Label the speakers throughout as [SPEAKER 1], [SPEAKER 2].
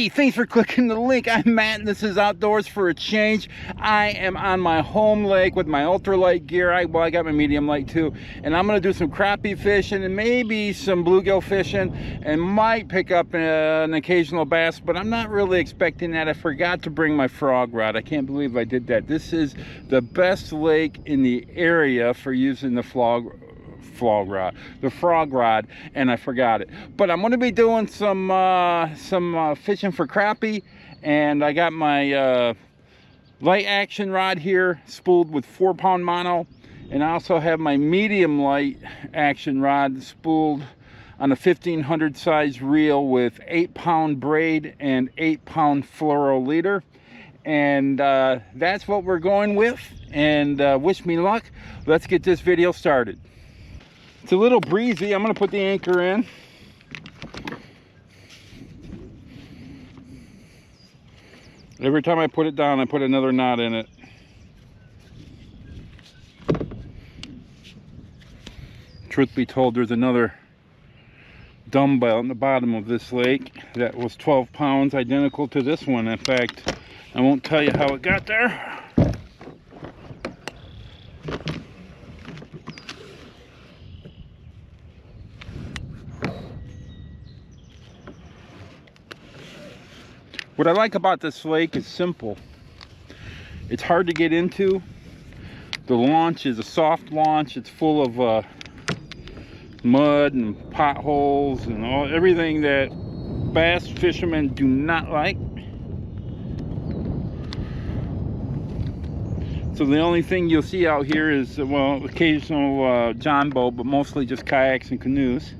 [SPEAKER 1] Hey, thanks for clicking the link. I'm Matt and this is Outdoors for a Change. I am on my home lake with my ultralight gear. I got my medium light too, and I'm gonna do some crappie fishing and maybe some bluegill fishing and might pick up an occasional bass, but I'm not really expecting that. I forgot to bring my frog rod. I can't believe I did that. This is the best lake in the area for using the frog rod, and I forgot it. But I'm going to be doing some fishing for crappie, and I got my light action rod here spooled with 4-pound mono, and I also have my medium light action rod spooled on a 1500 size reel with 8-pound braid and 8-pound fluoro leader, and that's what we're going with. And wish me luck. Let's get this video started. It's a little breezy. I'm going to put the anchor in. Every time I put it down, I put another knot in it. Truth be told, there's another dumbbell in the bottom of this lake that was 12 pounds, identical to this one. In fact, I won't tell you how it got there. What I like about this lake is simple. It's hard to get into. The launch is a soft launch. It's full of mud and potholes and everything that bass fishermen do not like. So the only thing you'll see out here is, well, occasional john boat, but mostly just kayaks and canoes.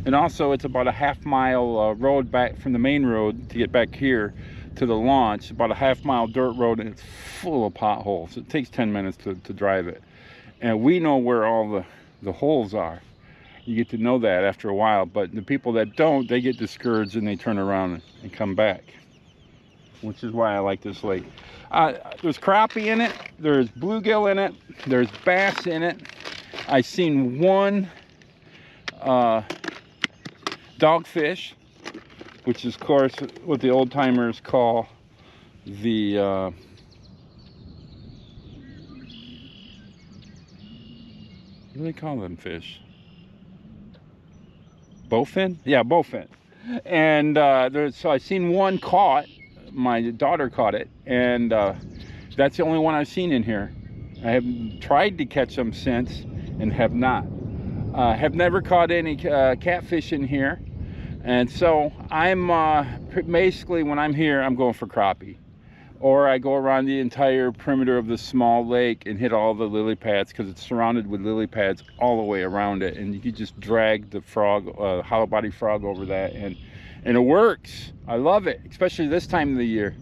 [SPEAKER 1] And also, it's about a half-mile road back from the main road to get back here to the launch. About a half-mile dirt road, and it's full of potholes. It takes 10 minutes to drive it. And we know where all the holes are. You get to know that after a while. But the people that don't, they get discouraged and they turn around and come back. Which is why I like this lake. There's crappie in it. There's bluegill in it. There's bass in it. I've seen one dogfish, which is, of course, what the old timers call the what do they call them fish? Bowfin? Yeah, bowfin. And so I've seen one caught. My daughter caught it, and that's the only one I've seen in here. I have tried to catch them since and have not. Have never caught any catfish in here. And so I'm basically, when I'm here, I'm going for crappie, or I go around the entire perimeter of the small lake and hit all the lily pads, because it's surrounded with lily pads all the way around it, and you can just drag the frog, hollow body frog, over that, and it works. I love it, especially this time of the year.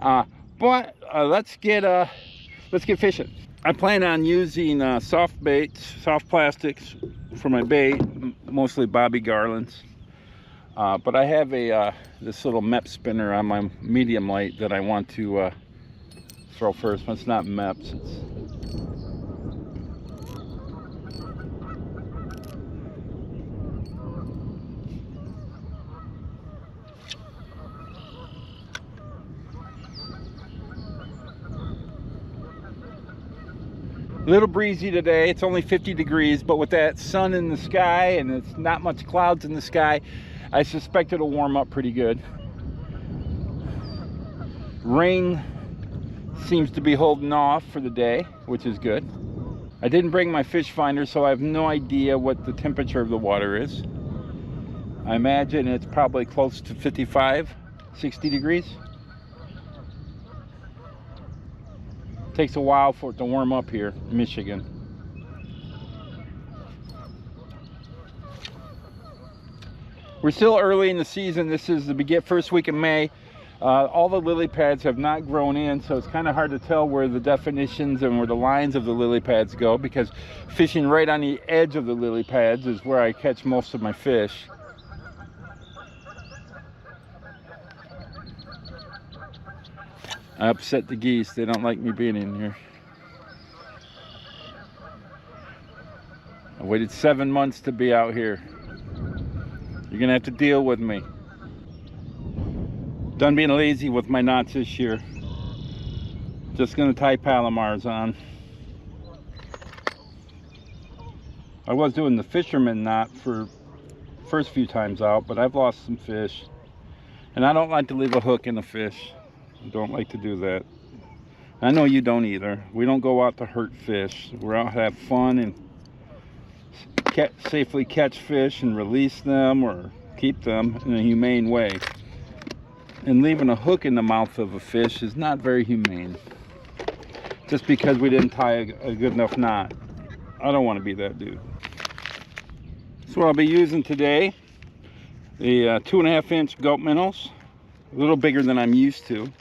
[SPEAKER 1] But let's get fishing. I plan on using soft baits, soft plastics for my bait, mostly bobby garlands. But I have this little MEP spinner on my medium light that I want to throw first. But it's not MEPs. A little breezy today. It's only 50 degrees, but with that sun in the sky and it's not much clouds in the sky, I suspect it'll warm up pretty good. Rain seems to be holding off for the day, which is good. I didn't bring my fish finder, so I have no idea what the temperature of the water is. I imagine it's probably close to 55, 60 degrees. Takes a while for it to warm up here in Michigan. We're still early in the season. This is the first week of May. All the lily pads have not grown in, so it's kind of hard to tell where the definitions and where the lines of the lily pads go, because fishing right on the edge of the lily pads is where I catch most of my fish. I upset the geese. They don't like me being in here. I waited 7 months to be out here. You're gonna have to deal with me. Done being lazy with my knots this year. Just gonna tie Palomars on. I was doing the fisherman knot for first few times out, but I've lost some fish. And I don't like to leave a hook in a fish. I don't like to do that. I know you don't either. We don't go out to hurt fish. We're out to have fun and safely catch fish and release them or keep them in a humane way. And leaving a hook in the mouth of a fish is not very humane. Just because we didn't tie a good enough knot. I don't want to be that dude. So what I'll be using today, the 2.5 inch Gulp minnows, a little bigger than I'm used to.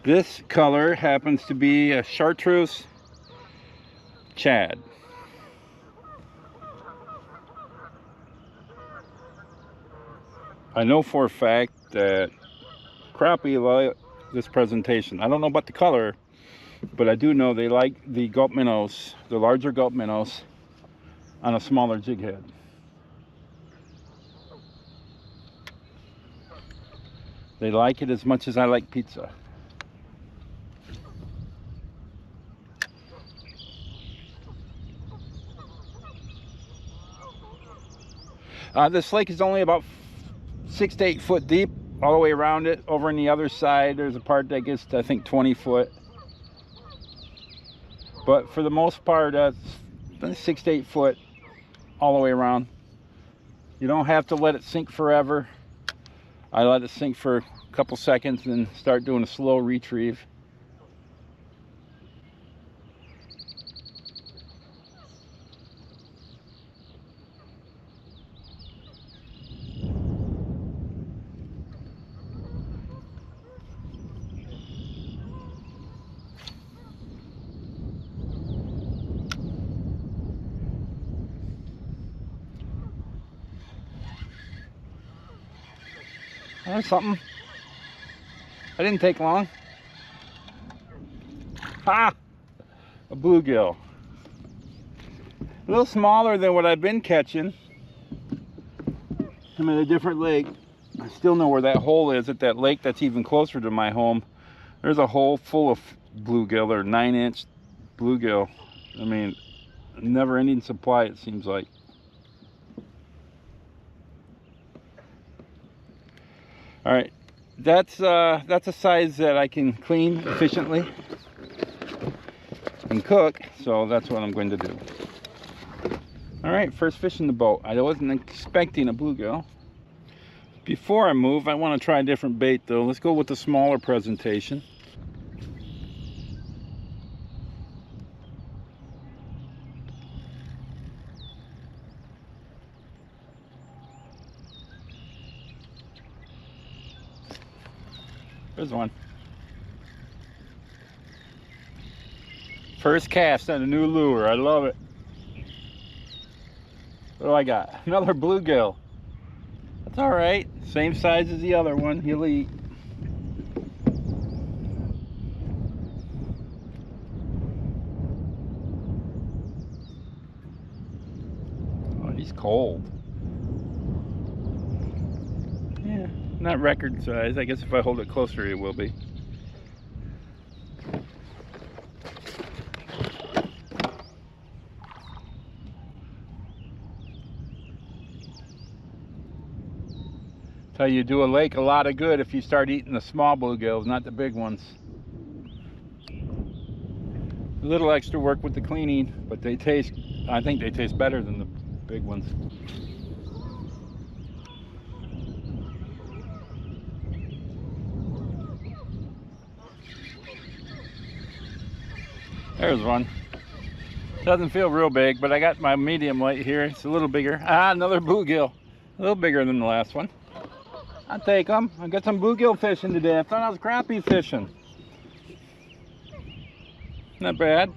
[SPEAKER 1] This color happens to be a chartreuse shad. I know for a fact that crappie like this presentation. I don't know about the color, but I do know they like the Gulp minnows, the larger Gulp minnows, on a smaller jig head. They like it as much as I like pizza. This lake is only about 6 to 8 foot deep all the way around it. Over on the other side there's a part that gets to, I think, 20 foot, but for the most part 6 to 8 foot all the way around. You don't have to let it sink forever. I let it sink for a couple seconds and start doing a slow retrieve. There's something. I didn't take long. Ha! A bluegill. A little smaller than what I've been catching. I'm at a different lake. I still know where that hole is at that lake that's even closer to my home. There's a hole full of bluegill, or 9-inch bluegill. I mean, never ending supply, it seems like. All right, that's a size that I can clean efficiently and cook, so that's what I'm going to do. All right, first fish in the boat. I wasn't expecting a bluegill. Before I move, I want to try a different bait though. Let's go with the smaller presentation. There's one. First cast on a new lure. I love it. What do I got? Another bluegill. That's all right. Same size as the other one. He'll eat. Oh, he's cold. Yeah. Not record size. I guess if I hold it closer it will be. Tell you do a lake a lot of good if you start eating the small bluegills, not the big ones. A little extra work with the cleaning, but they taste, I think they taste better than the big ones. There's one. Doesn't feel real big, but I got my medium light here. It's a little bigger. Ah, another bluegill. A little bigger than the last one. I'll take them. I got some bluegill fishing today. I thought I was crappie fishing. Not bad.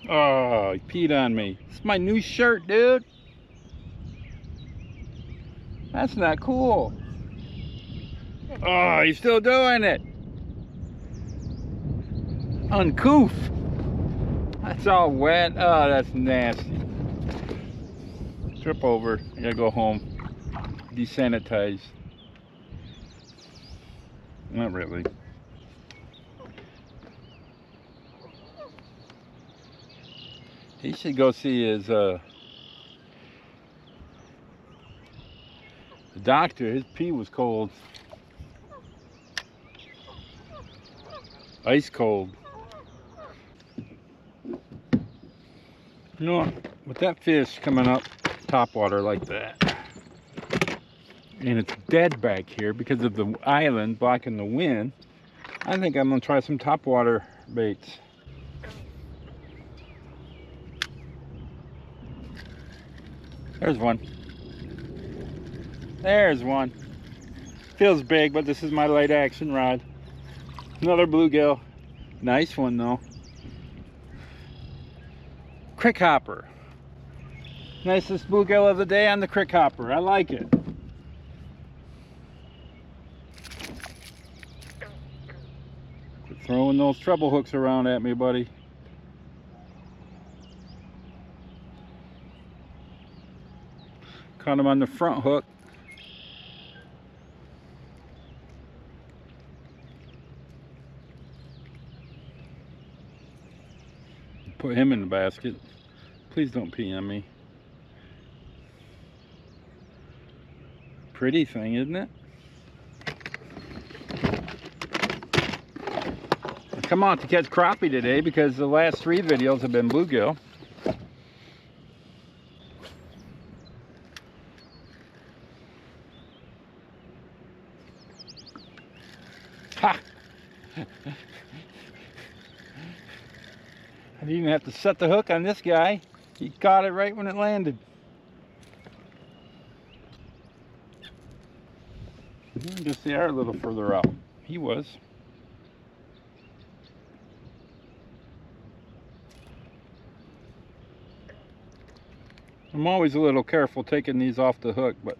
[SPEAKER 1] Oh, he peed on me. It's my new shirt, dude. That's not cool. Oh, he's still doing it. Uncouth. That's all wet. Oh, that's nasty. Trip over. I gotta go home. Desanitize. Not really. He should go see his the doctor. His pee was cold. Ice cold. You know, with that fish coming up topwater like that, and it's dead back here because of the island blocking the wind, I think I'm gonna try some topwater baits. There's one. There's one. Feels big, but this is my light action rod. Another bluegill. Nice one though. CrickHopper. Nicest bluegill of the day on the CrickHopper. I like it. Quit throwing those treble hooks around at me, buddy. Caught him on the front hook. Put him in the basket. Please don't pee on me. Pretty thing, isn't it? I come out to catch crappie today because the last 3 videos have been bluegill. Ha! I didn't even have to set the hook on this guy. He caught it right when it landed. Just the air a little further up. He was. I'm always a little careful taking these off the hook, but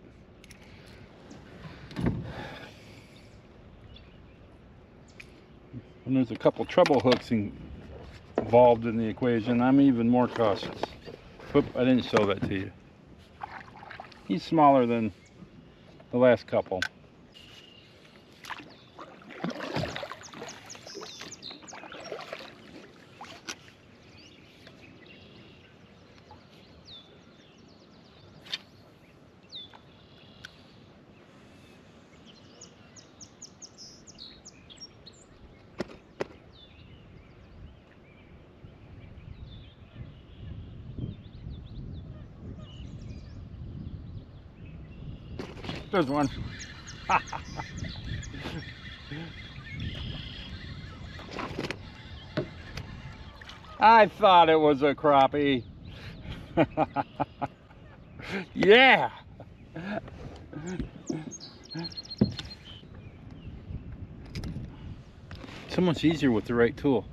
[SPEAKER 1] when there's a couple treble hooks involved in the equation, I'm even more cautious. Oop, I didn't show that to you. He's smaller than the last couple. There's one. I thought it was a crappie. Yeah. So much easier with the right tool.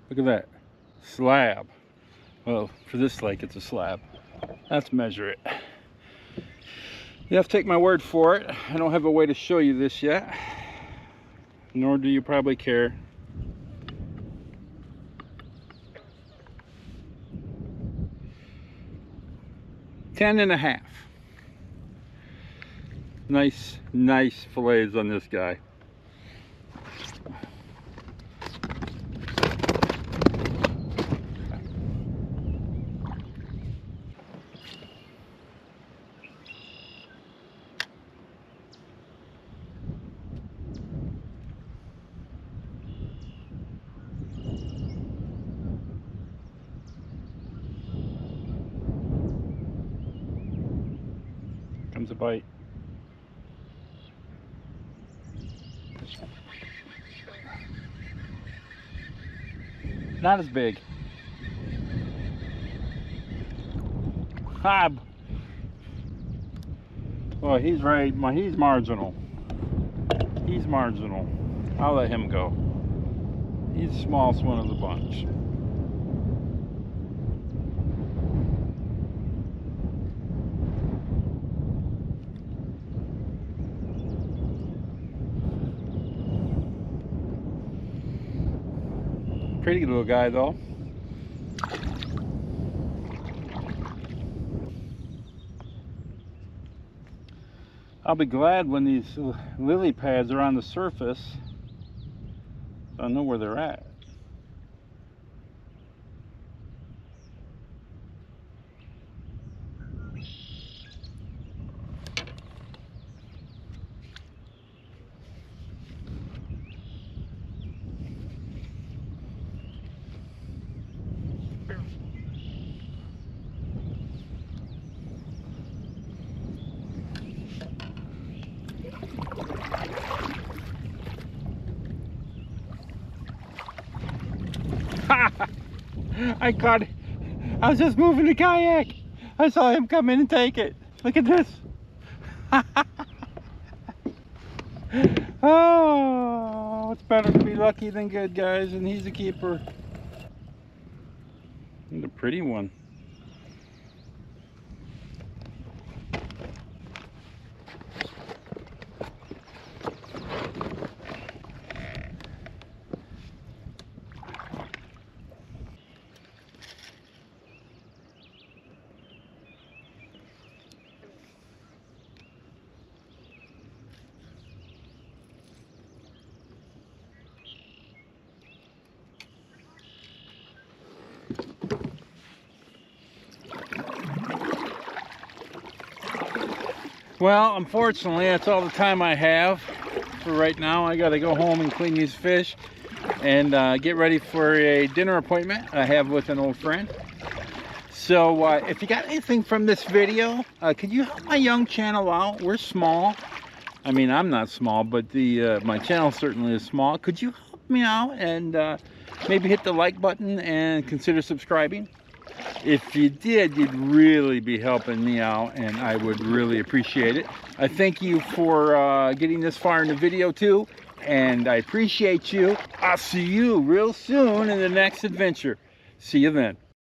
[SPEAKER 1] Look at that slab. Well, for this lake, it's a slab. Let's measure it. You have to take my word for it. I don't have a way to show you this yet, nor do you probably care. Ten and a half. Nice fillets on this guy. Comes a bite. Not as big. Ah, well, he's right. He's marginal. He's marginal. I'll let him go. He's the smallest one of the bunch. pretty little guy though. I'll be glad when these lily pads are on the surface, so I know where they're at. I caught it. I was just moving the kayak. I saw him come in and take it. Look at this. Oh, it's better to be lucky than good, guys, and he's a keeper. And a pretty one. Well, unfortunately, that's all the time I have for right now. I got to go home and clean these fish and get ready for a dinner appointment I have with an old friend. So if you got anything from this video, could you help my young channel out? We're small. I mean, I'm not small, but my channel certainly is small. Could you help me out and maybe hit the like button and consider subscribing? If you did, you'd really be helping me out, and I would really appreciate it. I thank you for getting this far in the video too, and I appreciate you. I'll see you real soon in the next adventure. See you then.